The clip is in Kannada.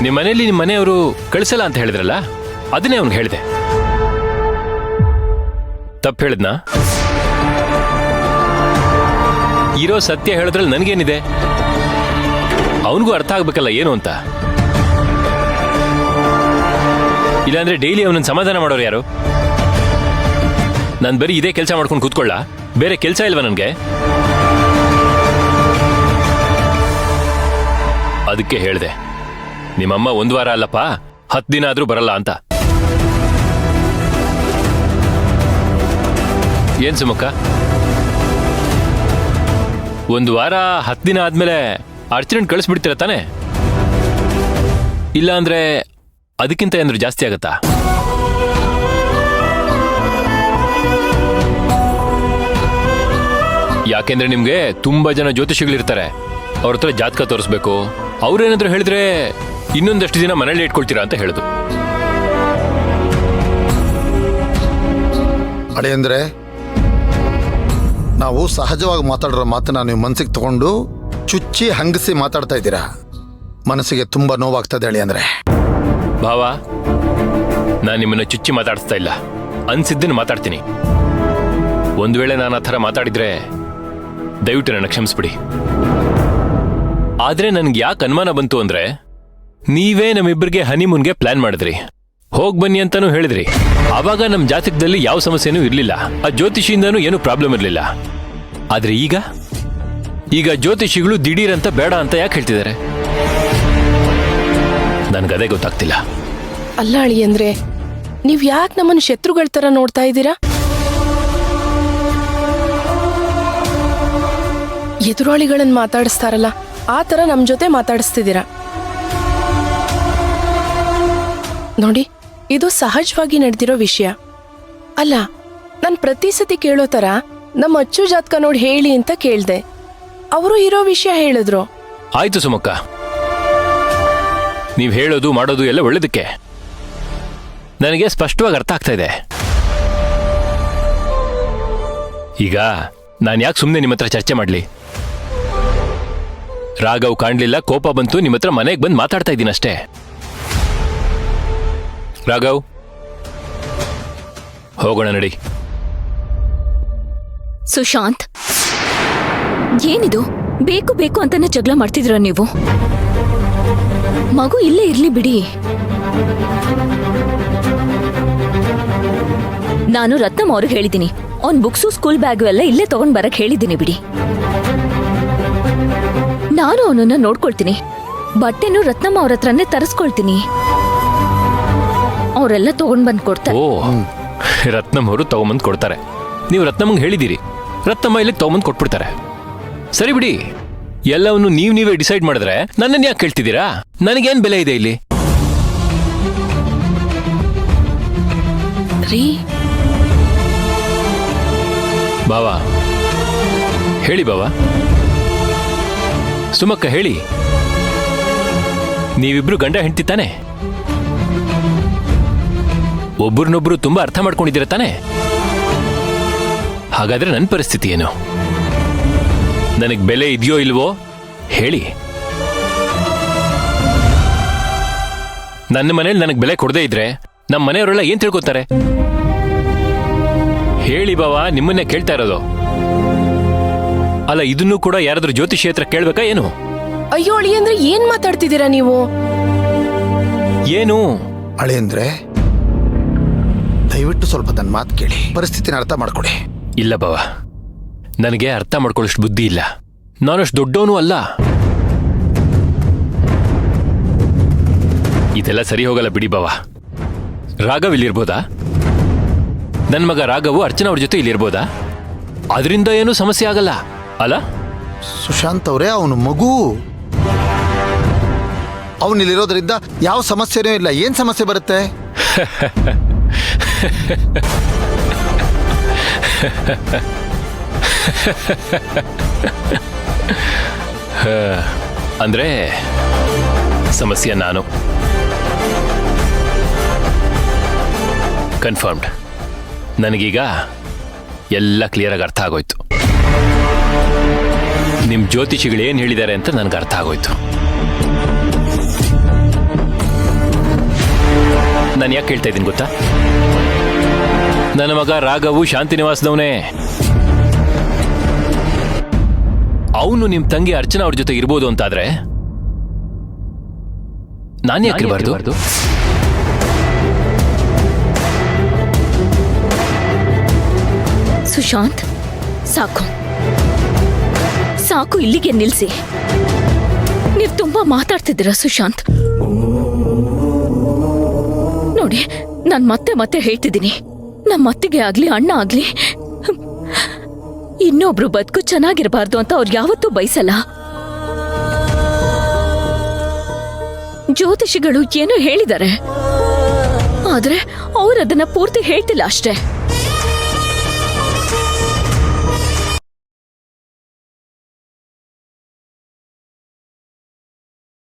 ನಿಮ್ಮ ಮನೆಯಲ್ಲಿ ನಿಮ್ಮ ಮನೆಯವರು ಕಳಿಸಲ್ಲ ಅಂತ ಹೇಳಿದ್ರಲ್ಲ, ಅದನ್ನೇ ಅವ್ನಿಗೆ ಹೇಳಿದೆ. ತಪ್ಪು ಹೇಳಿದ್ನಾ? ಇರೋ ಸತ್ಯ ಹೇಳಿದ್ರಲ್ಲಿ ನನಗೇನಿದೆ? ಅವನಿಗೂ ಅರ್ಥ ಆಗ್ಬೇಕಲ್ಲ ಏನು ಅಂತ. ಇಲ್ಲಾಂದ್ರೆ ಡೈಲಿ ಅವನನ್ನು ಸಮಾಧಾನ ಮಾಡೋರು ಯಾರು? ನಾನು ಬರೀ ಇದೇ ಕೆಲಸ ಮಾಡ್ಕೊಂಡು ಕೂತ್ಕೊಳ್ಳ? ಬೇರೆ ಕೆಲಸ ಇಲ್ವಾ ನನಗೆ? ಅದಕ್ಕೆ ಹೇಳಿದೆ, ನಿಮ್ಮಮ್ಮ 1 ವಾರ ಅಲ್ಲಪ್ಪ 10 ದಿನ ಆದ್ರೂ ಬರಲ್ಲ ಅಂತ. ಏನ್ ಸುಮಕ್ಕ, 1 ವಾರ 10 ದಿನ ಆದ್ಮೇಲೆ ಅರ್ಚನೆಂಟ್ ಕಳಿಸ್ಬಿಡ್ತೀರ ತಾನೆ? ಇಲ್ಲ ಅಂದ್ರೆ ಅದಕ್ಕಿಂತ ಏನಾದ್ರು ಜಾಸ್ತಿ ಆಗತ್ತಾ? ಯಾಕೆಂದ್ರೆ ನಿಮ್ಗೆ ತುಂಬಾ ಜನ ಜ್ಯೋತಿಷಿಗಳಿರ್ತಾರೆ, ಅವ್ರ ಹತ್ರ ಜಾತಕ ತೋರಿಸ್ಬೇಕು. ಅವ್ರೇನಾದ್ರು ಹೇಳಿದ್ರೆ ಇನ್ನೊಂದಷ್ಟು ದಿನ ಮನೇಲಿ ಇಟ್ಕೊಳ್ತೀರಾ ಅಂತ ಹೇಳುದು. ಅಡೆ ಅಂದ್ರೆ ನಾವು ಸಹಜವಾಗಿ ಮಾತಾಡಿರೋ ಮಾತನ್ನ ನೀವು ಮನಸ್ಸಿಗೆ ತಗೊಂಡು ಚುಚ್ಚಿ ಹಂಗಸಿ ಮಾತಾಡ್ತಾ ಇದ್ದೀರಾ. ಮನಸ್ಸಿಗೆ ತುಂಬಾ ನೋವಾಗ್ತದೆ ಅಳಿ ಅಂದ್ರೆ. ಭಾವ, ನಾನು ನಿಮ್ಮನ್ನ ಚುಚ್ಚಿ ಮಾತಾಡಿಸ್ತಾ ಇಲ್ಲ, ಅನ್ಸಿದ್ದನ್ನು ಮಾತಾಡ್ತೀನಿ. ಒಂದ್ ವೇಳೆ ನಾನು ಆ ಥರ ಮಾತಾಡಿದ್ರೆ ದಯವಿಟ್ಟು ನನ್ನ ಕ್ಷಮಿಸ್ಬಿಡಿ. ಆದ್ರೆ ನನ್ಗೆ ಯಾಕೆ ಅನುಮಾನ ಬಂತು ಅಂದ್ರೆ, ನೀವೇ ನಮ್ಮಿಬ್ಬರಿಗೆ ಹನಿಮೂನ್ಗೆ ಪ್ಲಾನ್ ಮಾಡಿದ್ರಿ, ಹೋಗ್ ಬನ್ನಿ ಅಂತಾನೂ ಹೇಳಿದ್ರಿ. ಆವಾಗ ನಮ್ ಜಾತಕದಲ್ಲಿ ಯಾವ ಸಮಸ್ಯೆನೂ ಇರ್ಲಿಲ್ಲ, ಆ ಜ್ಯೋತಿಷಿಯಿಂದನೂ ಏನೂ ಪ್ರಾಬ್ಲಮ್ ಇರ್ಲಿಲ್ಲ. ಆದ್ರೆ ಈಗ ಜ್ಯೋತಿಷಿಗಳು ದಿಢೀರ್ ಅಂತ ಬೇಡ ಅಂತ ಯಾಕೆ ಹೇಳ್ತಿದ್ದಾರೆ? ನನ್ಗದೇ ಗೊತ್ತಾಗ್ತಿಲ್ಲ. ಅಲ್ಲ ಅಳಿ ಅಂದ್ರೆ, ನೀವ್ ಯಾಕೆ ನಮ್ಮನ್ನು ಶತ್ರುಗಳ ತರ ನೋಡ್ತಾ ಇದ್ದೀರಾ? ಎದುರಾಳಿಗಳನ್ನ ಮಾತಾಡಿಸ್ತಾರಲ್ಲ, ಆ ತರ ನಮ್ ಜೊತೆ ಮಾತಾಡಿಸ್ತಿದ್ದೀರಾ ನೋಡಿ. ಇದು ಸಹಜವಾಗಿ ನಡೆದಿರೋ ವಿಷಯ ಅಲ್ಲ. ನಾನ್ ಪ್ರತಿ ಸತಿ ಕೇಳೋ ತರ ನಮ್ಮ ಅಚ್ಚು ಜಾತಕ ನೋಡಿ ಹೇಳಿ ಅಂತ ಕೇಳ್ದೆ, ಅವರು ಇರೋ ವಿಷಯ ಹೇಳಿದ್ರು. ಆಯ್ತು ಸುಮಕ್ಕ, ನೀವ್ ಹೇಳೋದು ಮಾಡೋದು ಎಲ್ಲ ಒಳ್ಳೇದಕ್ಕೆ. ನನಗೆ ಸ್ಪಷ್ಟವಾಗಿ ಅರ್ಥ ಆಗ್ತಾ ಇದೆ. ಈಗ ನಾನು ಯಾಕೆ ಸುಮ್ಮನೆ ನಿಮ್ಮ ಹತ್ರ ಚರ್ಚೆ ಮಾಡ್ಲಿ? ರಾಘವ್ ಕಾಣ್ಲಿಲ್ಲ, ಕೋಪ ಬಂತು, ನಿಮ್ಮ ಹತ್ರ ಮನೆಗೆ ಬಂದು ಮಾತಾಡ್ತಾ ಇದ್ದೀನಿ ಅಷ್ಟೇ. ರಾಘವ್, ಹೋಗೋಣ ನಡಿ. ಸುಶಾಂತ್, ಏನಿದು? ಬೇಕು ಬೇಕು ಅಂತಾನೆ ಜಗಳ ಮಾಡ್ತಿದ್ರ ನೀವು? ಮಗು ಇಲ್ಲೇ ಇರ್ಲಿ ಬಿಡಿ. ನಾನು ರತ್ನಂ ಅವ್ರಿಗೆ ಹೇಳಿದ್ದೀನಿ, ಅವ್ನ್ ಬುಕ್ಸು ಸ್ಕೂಲ್ ಬ್ಯಾಗು ಎಲ್ಲ ಇಲ್ಲೇ ತಗೊಂಡ್ ಬರಕ್ ಹೇಳಿದ್ದೀನಿ ಬಿಡಿ. ನಾನು ಅವನನ್ನ ನೋಡ್ಕೊಳ್ತೀನಿ, ಬಟ್ಟೆನೂ ರತ್ನಮ್ಮ ಅವ್ರ ಹತ್ರನೇ ತರಿಸ್ಕೊಳ್ತೀನಿ. ಅವರೆಲ್ಲ ತಗೊಂಡ್ ಬಂದ್ ಕೊಡ್ತಾರೆ. ಓ, ರತ್ನಂ ಅವರು ತಗೊಂಬಂದ್ ಕೊಡ್ತಾರೆ. ನೀವು ರತ್ನಮ್ಮಂಗೆ ಹೇಳಿದ್ದೀರಿ, ರತ್ನಮ್ಮ ಇಲ್ಲಿ ತಗೊಂಬಂದ್ ಕೊಟ್ಬಿಡ್ತಾರೆ. ಸರಿ ಬಿಡಿ, ಎಲ್ಲವನ್ನು ನೀವೇ ಡಿಸೈಡ್ ಮಾಡಿದ್ರೆ ನನ್ನನ್ನು ಯಾಕೆ ಕೇಳ್ತಿದ್ದೀರಾ? ನನಗೇನ್ ಬೆಲೆ ಇದೆ ಇಲ್ಲಿ? ಬಾವಾ ಹೇಳಿ, ಬಾವಾ ಸುಮಕ್ಕ ಹೇಳಿ, ನೀವಿಬ್ರು ಗಂಡ ಹೆಂಡತಿ ತಾನೆ? ಒಬ್ಬರನ್ನೊಬ್ರು ತುಂಬಾ ಅರ್ಥ ಮಾಡ್ಕೊಂಡಿದ್ದೀರ ತಾನೆ? ಹಾಗಾದ್ರೆ ನನ್ನ ಪರಿಸ್ಥಿತಿ ಏನು? ನನಗೆ ಬೆಲೆ ಇದೆಯೋ ಇಲ್ವೋ ಹೇಳಿ. ನನ್ನ ಮನೇಲಿ ನನಗೆ ಬೆಲೆ ಕೊಡದೇ ಇದ್ರೆ ನಮ್ಮ ಮನೆಯವರೆಲ್ಲ ಏನ್ ತಿಳ್ಕೊತಾರೆ? ಹೇಳಿ ಬಾವಾ, ನಿಮ್ಮನ್ನೇ ಕೇಳ್ತಾ ಇರೋದು. ಅಲ್ಲ, ಇದನ್ನು ಕೂಡ ಯಾರಾದ್ರೂ ಜ್ಯೋತಿಷಿ ಹತ್ರ ಕೇಳ್ಬೇಕಾ ಏನು? ಅಯ್ಯೋ ಅಳಿ ಅಂದ್ರೆ, ಏನ್ ಮಾತಾಡ್ತಿದ್ದೀರಾ ನೀವು? ಏನು ಅಳಿ ಅಂದ್ರೆ, ದಯವಿಟ್ಟು ಸ್ವಲ್ಪ ನನ್ನ ಮಾತು ಕೇಳಿ, ಪರಿಸ್ಥಿತಿನ ಅರ್ಥ ಮಾಡ್ಕೊಡಿ. ಇಲ್ಲ ಬಾವ, ನನಗೆ ಅರ್ಥ ಮಾಡ್ಕೊಳ್ಳೋಷ್ಟು ಬುದ್ಧಿ ಇಲ್ಲ. ನಾನಷ್ಟು ದೊಡ್ಡವನು ಅಲ್ಲ. ಇದೆಲ್ಲ ಸರಿ ಹೋಗಲ್ಲ ಬಿಡಿ ಬಾವ. ರಾಘವ್ ಇಲ್ಲಿರ್ಬೋದಾ? ನನ್ನ ಮಗ ರಾಘವು ಅರ್ಚನಾ ಅವ್ರ ಜೊತೆ ಇಲ್ಲಿರ್ಬೋದಾ? ಅದರಿಂದ ಏನೂ ಸಮಸ್ಯೆ ಆಗಲ್ಲ ಅಲ್ಲ? ಸುಶಾಂತ್ ಅವರೇ, ಅವನು ಮಗು, ಅವನಿಲ್ಲಿರೋದ್ರಿಂದ ಯಾವ ಸಮಸ್ಯೆನೂ ಇಲ್ಲ. ಏನ್ ಸಮಸ್ಯೆ ಬರುತ್ತೆ? ಅಂದ್ರೆ ಸಮಸ್ಯೆ ನಾನು. ಕನ್ಫರ್ಮ್ಡ್. ನನಗೀಗ ಎಲ್ಲ ಕ್ಲಿಯರ್ ಆಗಿ ಅರ್ಥ ಆಗೋಯ್ತು. ನಿಮ್ಮ ಜ್ಯೋತಿಷಿಗಳು ಏನು ಹೇಳಿದ್ದಾರೆ ಅಂತ ನನಗೆ ಅರ್ಥ ಆಗೋಯ್ತು. ನಾನು ಯಾಕೆ ಹೇಳ್ತಾ ಇದ್ದೀನಿ ಗೊತ್ತಾ? ನನ್ನ ಮಗ ರಾಘವು ಶಾಂತಿನಿವಾಸದವನೇ. ಅವನು ನಿಮ್ ತಂಗಿ ಅರ್ಚನಾ ಅವ್ರ ಜೊತೆ ಇರ್ಬೋದು ಅಂತಾದ್ರೆ ನಾನು ಯಾಕಿರಬಾರ್ದು? ಸುಶಾಂತ್, ಸಾಕು ಸಾಕು, ಇಲ್ಲಿಗೆ ನಿಲ್ಸಿ. ನೀವು ತುಂಬಾ ಮಾತಾಡ್ತಿದ್ದೀರಾ ಸುಶಾಂತ್. ನೋಡಿ, ನಾನು ಮತ್ತೆ ಮತ್ತೆ ಹೇಳ್ತಿದ್ದೀನಿ, ನಮ್ಮ ಅತ್ತಿಗೆ ಆಗ್ಲಿ ಅಣ್ಣ ಆಗ್ಲಿ ಇನ್ನೊಬ್ರು ಬದುಕು ಚೆನ್ನಾಗಿರಬಾರ್ದು ಅಂತ ಅವ್ರು ಯಾವತ್ತೂ ಬಯಸಲ್ಲ. ಜ್ಯೋತಿಷಿಗಳು ಏನೋ ಹೇಳಿದ್ದಾರೆ, ಆದ್ರೆ ಅವ್ರು ಅದನ್ನ ಪೂರ್ತಿ ಹೇಳ್ತಿಲ್ಲ ಅಷ್ಟೇ.